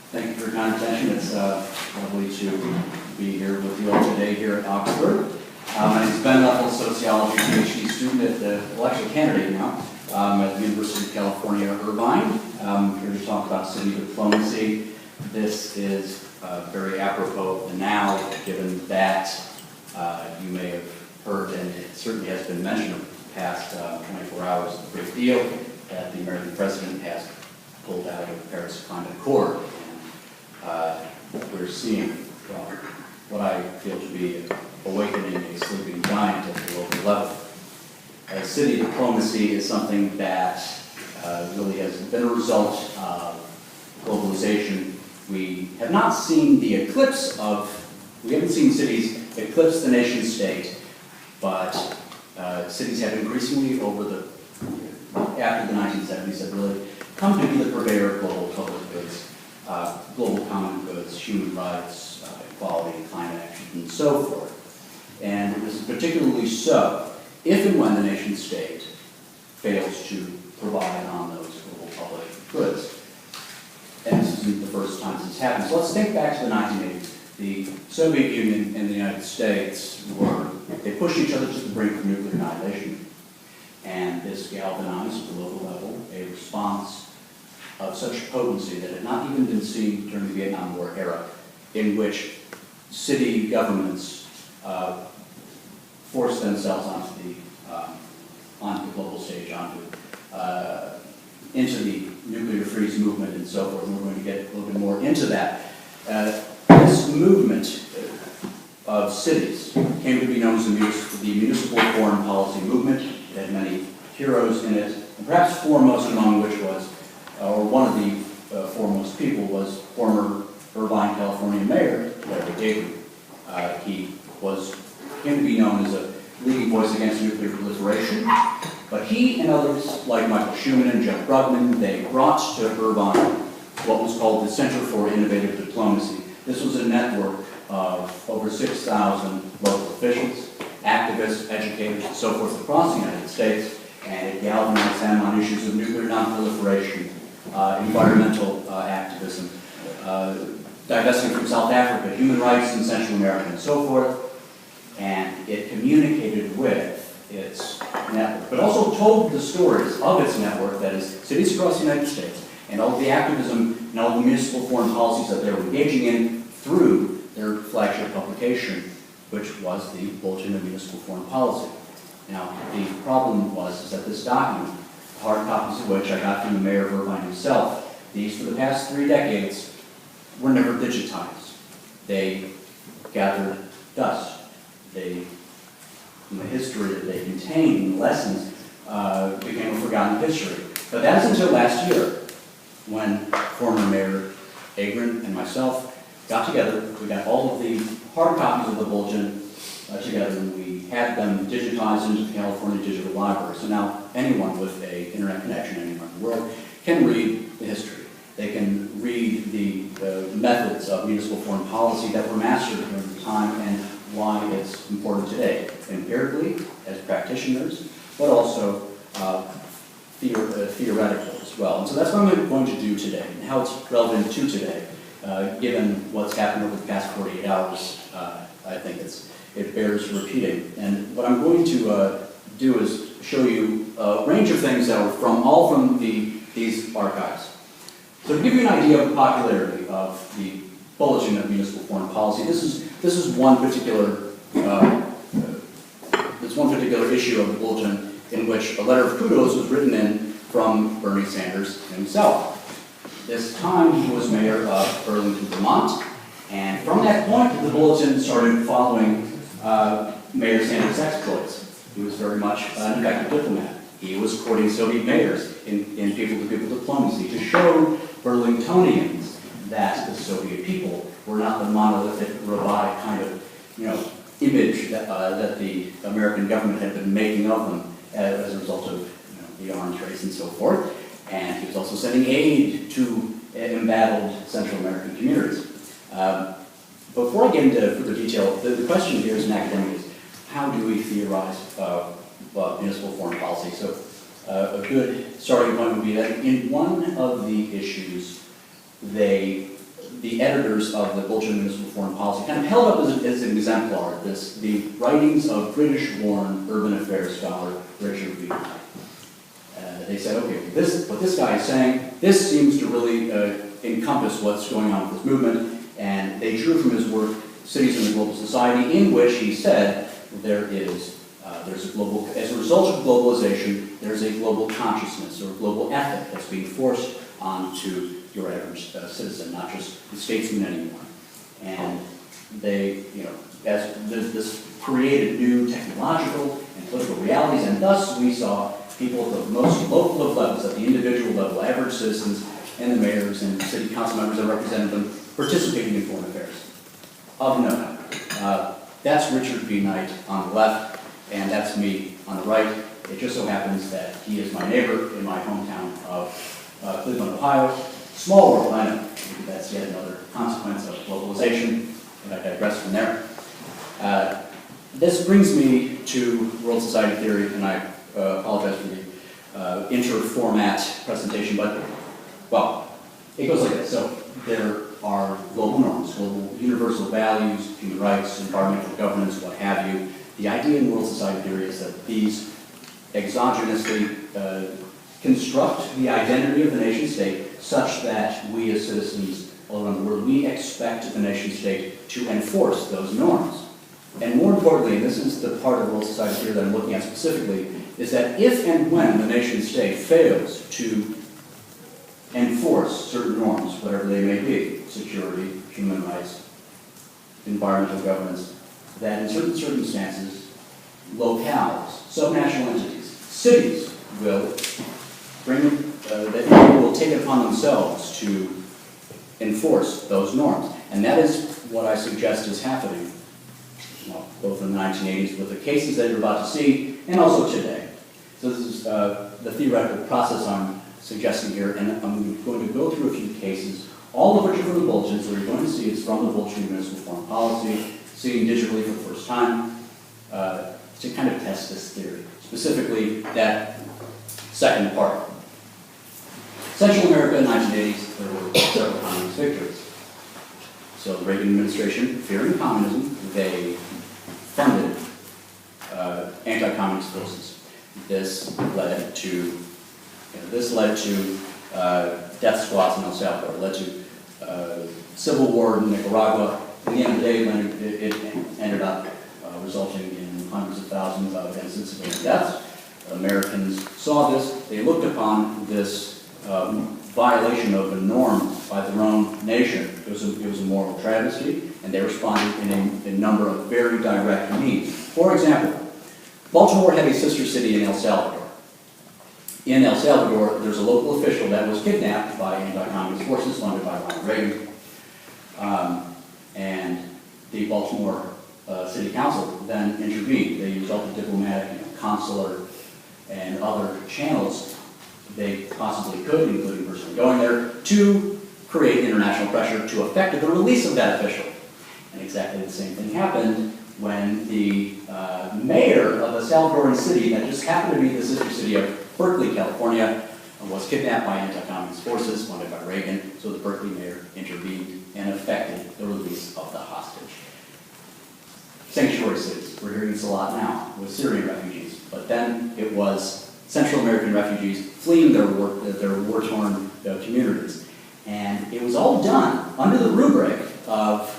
Thank you for your kind attention. It's lovely to be here with you all today here at Oxford. My name is Ben Leffel, Sociology Ph.D. student at the, well, actually candidate now, at the University of California, Irvine. I'm here to talk about city diplomacy. This is very apropos of the now, given that you may have heard, and it certainly has been mentioned in the past 24 hours, the great deal that the American president has pulled out of the Paris Climate Accord. We're seeing, well, what I feel to be awakening a sleeping giant at the local level. City diplomacy is something that really has been a result of globalization. We have not seen the eclipse of, we haven't seen cities eclipse the nation state, but cities have increasingly after the 1970s have really come to be the purveyor of global public goods, global common goods, human rights, equality, climate action, and so forth. And this is particularly so if and when the nation state fails to provide on those global public goods. And this isn't the first time this has happened. So let's think back to the 1980s. The Soviet Union and the United States they pushed each other to the brink of nuclear annihilation. And this galvanized at the local level a response of such potency that had not even been seen during the Vietnam War era, in which city governments forced themselves onto the global stage, into the nuclear freeze movement and so forth. And we're going to get a little bit more into that. This movement of cities came to be known as the Municipal Foreign Policy Movement. It had many heroes in it, and perhaps foremost among which was, or one of the foremost people was former Irvine, California Mayor Larry Agran. He came to be known as a leading voice against nuclear proliferation, but he and others like Michael Schuman and Jeff Brugman, they brought to Irvine what was called the Center for Innovative Diplomacy. This was a network of over 6,000 local officials, activists, educators, and so forth across the United States, and it galvanized them on issues of nuclear non-proliferation, environmental activism, divesting from South Africa, human rights in Central America, and so forth. And it communicated with its network, but also told the stories of its network, that is, cities across the United States, and all of the activism and all the municipal foreign policies that they were engaging in through their flagship publication, which was the Bulletin of Municipal Foreign Policy. Now, the problem was that this document, hard copies of which I got from the mayor of Irvine himself, these for the past 3 decades were never digitized. They gathered dust. The history that they contain, lessons, became a forgotten history. But that is until last year, when former Mayor Agran and myself got together. We got all of the hard copies of the bulletin together, and we had them digitized into the California Digital Library. So now anyone with an internet connection anywhere in the world can read the history. They can read the methods of municipal foreign policy that were mastered during the time and why it's important today, empirically, as practitioners, but also theoretical as well. And so that's what I'm going to do today, and how it's relevant to today, given what's happened over the past 48 hours. I think it bears repeating. And what I'm going to do is show you a range of things that are all from these archives. So to give you an idea of the popularity of the Bulletin of Municipal Foreign Policy, this is one particular issue of the bulletin in which a letter of kudos was written in from Bernie Sanders himself. This time he was mayor of Burlington, Vermont, and from that point the bulletin started following Mayor Sanders' exploits. He was very much an effective diplomat. He was courting Soviet mayors in people-to-people diplomacy to show Burlingtonians that the Soviet people were not the monolithic, robotic kind of, image that the American government had been making of them as a result of the arms race and so forth. And he was also sending aid to embattled Central American communities. Before I get into further detail, the question here as an academic is, how do we theorize municipal foreign policy? So a good starting point would be that in one of the issues, they the editors of the Bulletin of Municipal Foreign Policy kind of held up as an exemplar the writings of British-born urban affairs scholar Richard B. Knight. They said, okay, what this guy is saying, this seems to really encompass what's going on with this movement, and they drew from his work Cities in the Global Society, in which he said there's a global, as a result of globalization, there's a global consciousness or global ethic that's being forced onto your average citizen, not just the statesman anymore. And they, as this created new technological and political realities, and thus we saw people at the most local of levels, at the individual level, average citizens, and the mayors and city council members that represented them participating in foreign affairs. Of note, that's Richard B. Knight on the left, and that's me on the right. It just so happens that he is my neighbor in my hometown of Cleveland, Ohio. Small world, I know. That's yet another consequence of globalization, and I digress from there. This brings me to world society theory, and I apologize for the inter-format presentation, but, well, it goes like this. So there are global norms, global universal values, human rights, environmental governance, what have you. The idea in world society theory is that these exogenously construct the identity of the nation state such that we as citizens all around the world, we expect the nation state to enforce those norms. And more importantly, and this is the part of world society theory that I'm looking at specifically, is that if and when the nation state fails to enforce certain norms, whatever they may be, security, human rights, environmental governance, that in certain circumstances, locales, subnational entities, cities will will take it upon themselves to enforce those norms. And that is what I suggest is happening, both in the 1980s with the cases that you're about to see, and also today. So this is the theoretical process I'm suggesting here, and I'm going to go through a few cases, all of which are from the bulletin, so you're going to see it's from the Bulletin of Municipal Foreign Policy, seeing digitally for the first time, to kind of test this theory. Specifically, that second part. Central America in the 1980s, there were several communist victories. So the Reagan administration, fearing communism, they funded anti-communist forces. This led to death squads in El Salvador, led to civil war in Nicaragua. In the end of the day, it ended up resulting in hundreds of thousands of innocent civilian deaths. Americans saw this. They looked upon this violation of a norm by their own nation. It was a moral travesty, and they responded in a number of very direct means. For example, Baltimore had a sister city in El Salvador. In El Salvador, there's a local official that was kidnapped by anti-communist forces funded by Ronald Reagan. And the Baltimore City Council then intervened. They used all the diplomatic, consular, and other channels they possibly could, including personally going there, to create international pressure to effect the release of that official. And exactly the same thing happened when the mayor of a Salvadoran city that just happened to be the sister city of Berkeley, California, was kidnapped by anti-communist forces funded by Reagan, so the Berkeley mayor intervened and effected the release of the hostage. Sanctuary cities, we're hearing this a lot now with Syrian refugees, but then it was Central American refugees fleeing their war-torn communities. And it was all done under the rubric of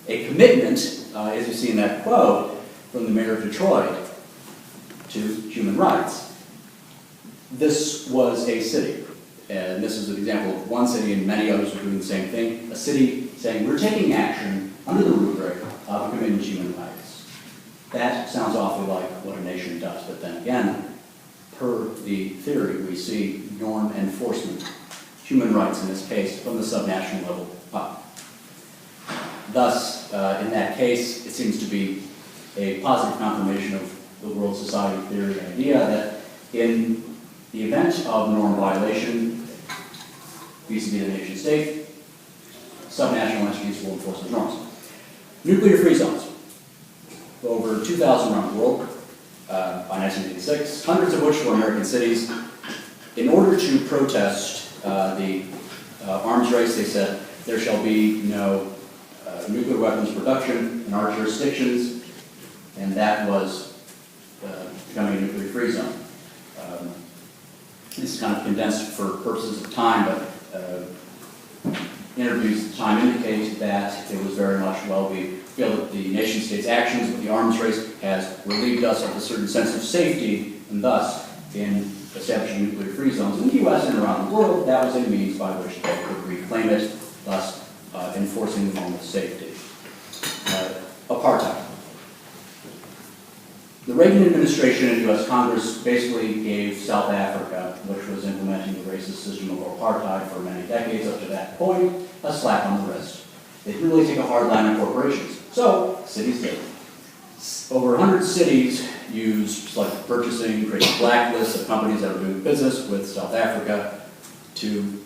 a commitment, as you see in that quote, from the mayor of Detroit to human rights. This was a city, and this is an example of one city, and many others are doing the same thing. A city saying, we're taking action under the rubric of a commitment to human rights. That sounds awfully like what a nation does, but then again, per the theory, we see norm enforcement, human rights in this case, from the subnational level up. Thus, in that case, it seems to be a positive confirmation of the world society theory idea that in the event of norm violation, vis-a-vis the nation state, subnational entities will enforce those norms. Nuclear-free zones. Over 2,000 around the world. By 1986, hundreds of which were American cities. In order to protest the arms race, they said, there shall be no nuclear weapons production in our jurisdictions, and that was becoming a nuclear-free zone. This is kind of condensed for purposes of time, but interviews at the time indicate that it was very much, well, we feel that the nation-state's actions with the arms race has relieved us of a certain sense of safety, and thus, in establishing nuclear-free zones in the U.S. and around the world, that was a means by which they could reclaim it, thus enforcing the moment of safety. Apartheid. The Reagan administration and U.S. Congress basically gave South Africa, which was implementing the racist system of apartheid for many decades up to that point, a slap on the wrist. They didn't really take a hard line on corporations, so cities did. Over 100 cities used selective purchasing, created blacklists of companies that were doing business with South Africa to,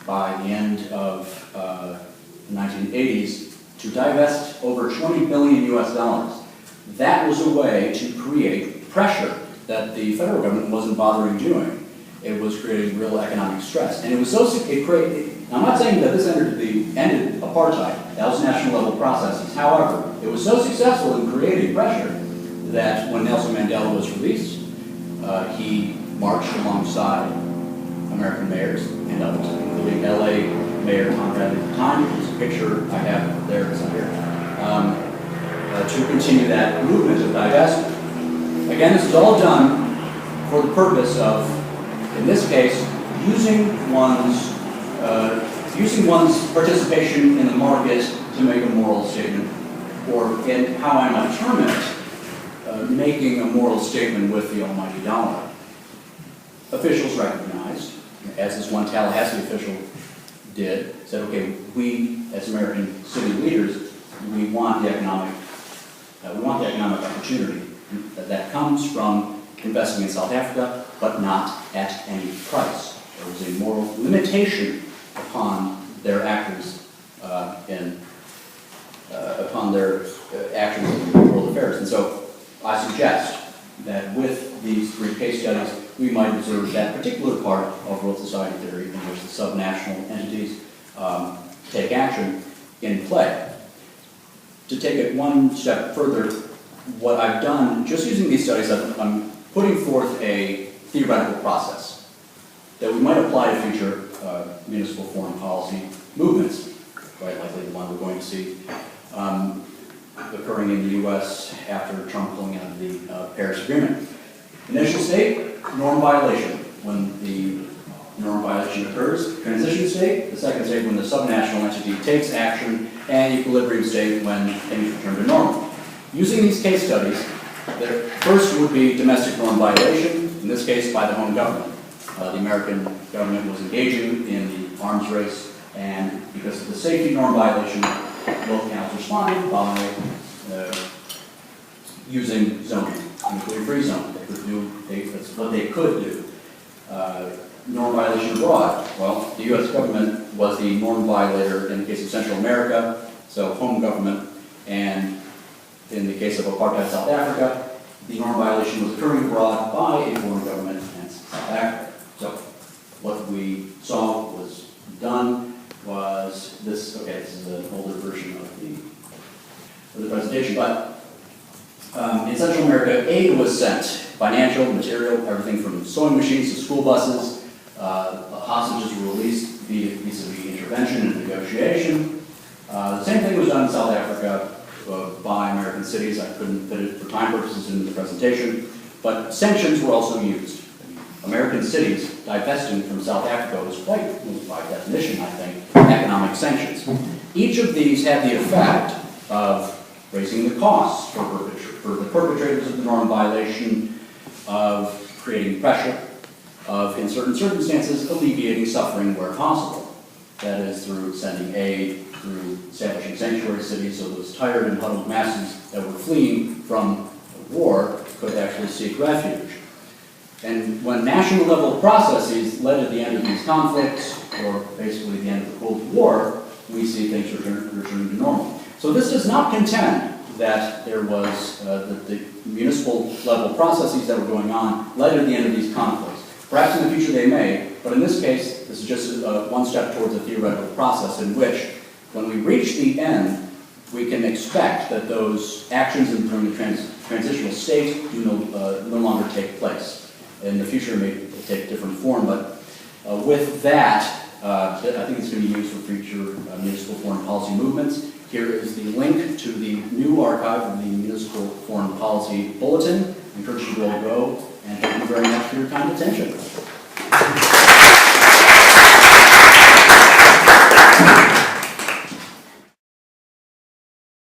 by the end of the 1980s, to divest over 20 billion US dollars. That was a way to create pressure that the federal government wasn't bothering doing. It was creating real economic stress. And it was so, I'm not saying that this ended apartheid. That was national level processes. However, it was so successful in creating pressure that when Nelson Mandela was released, he marched alongside American mayors and others, including LA Mayor Conrad at the time. There's a picture I have there, it's not here. To continue that movement of divestment. Again, this is all done for the purpose of, in this case, using one's participation in the market to make a moral statement, or in how I might term it, making a moral statement with the almighty dollar. Officials recognized, as this one Tallahassee official did, said, okay, we as American city leaders, we want the economic opportunity that comes from investing in South Africa, but not at any price. There was a moral limitation upon their actions upon their actions in world affairs. And so I suggest that with these three case studies, we might observe that particular part of world society theory in which the subnational entities take action in play. To take it one step further, what I've done, just using these studies, I'm putting forth a theoretical process that we might apply to future municipal foreign policy movements, quite likely the one we're going to see occurring in the U.S. after Trump pulling out of the Paris Agreement. Initial state, norm violation. When the norm violation occurs, transition state, the second state when the subnational entity takes action, and equilibrium state when things return to normal. Using these case studies, the first would be domestic norm violation, in this case by the home government. The American government was engaging in the arms race, and because of the safety norm violation, local councils responded by using zoning, nuclear-free zone. They could do, that's what they could do. Norm violation abroad. Well, the U.S. government was the norm violator in the case of Central America, so home government, and in the case of apartheid South Africa, the norm violation was occurring abroad by a foreign government in South Africa. So what we saw was done was this, okay, this is an older version of the presentation, but in Central America, aid was sent, financial, material, everything from sewing machines to school buses. Hostages were released vis-a-vis intervention and negotiation. The same thing was done in South Africa by American cities. I couldn't fit it for time purposes into the presentation, but sanctions were also used. American cities divesting from South Africa was quite, by definition, I think, economic sanctions. Each of these had the effect of raising the costs for the perpetrators of the norm violation, of creating pressure, of, in certain circumstances, alleviating suffering where possible. That is through sending aid, through establishing sanctuary cities so those tired and huddled masses that were fleeing from war could actually seek refuge. And when national level processes led to the end of these conflicts, or basically the end of the Cold War, we see things returning to normal. So this does not contend that there was, that the municipal level processes that were going on led to the end of these conflicts. Perhaps in the future they may, But in this case, this is just one step towards a theoretical process in which, when we reach the end, we can expect that those actions during the transitional state do no longer take place. In the future, it may take a different form, but with that, I think it's going to be used for future municipal foreign policy movements. Here is the link to the new archive of the Municipal Foreign Policy Bulletin. I encourage you to all go, and thank you very much for your kind attention.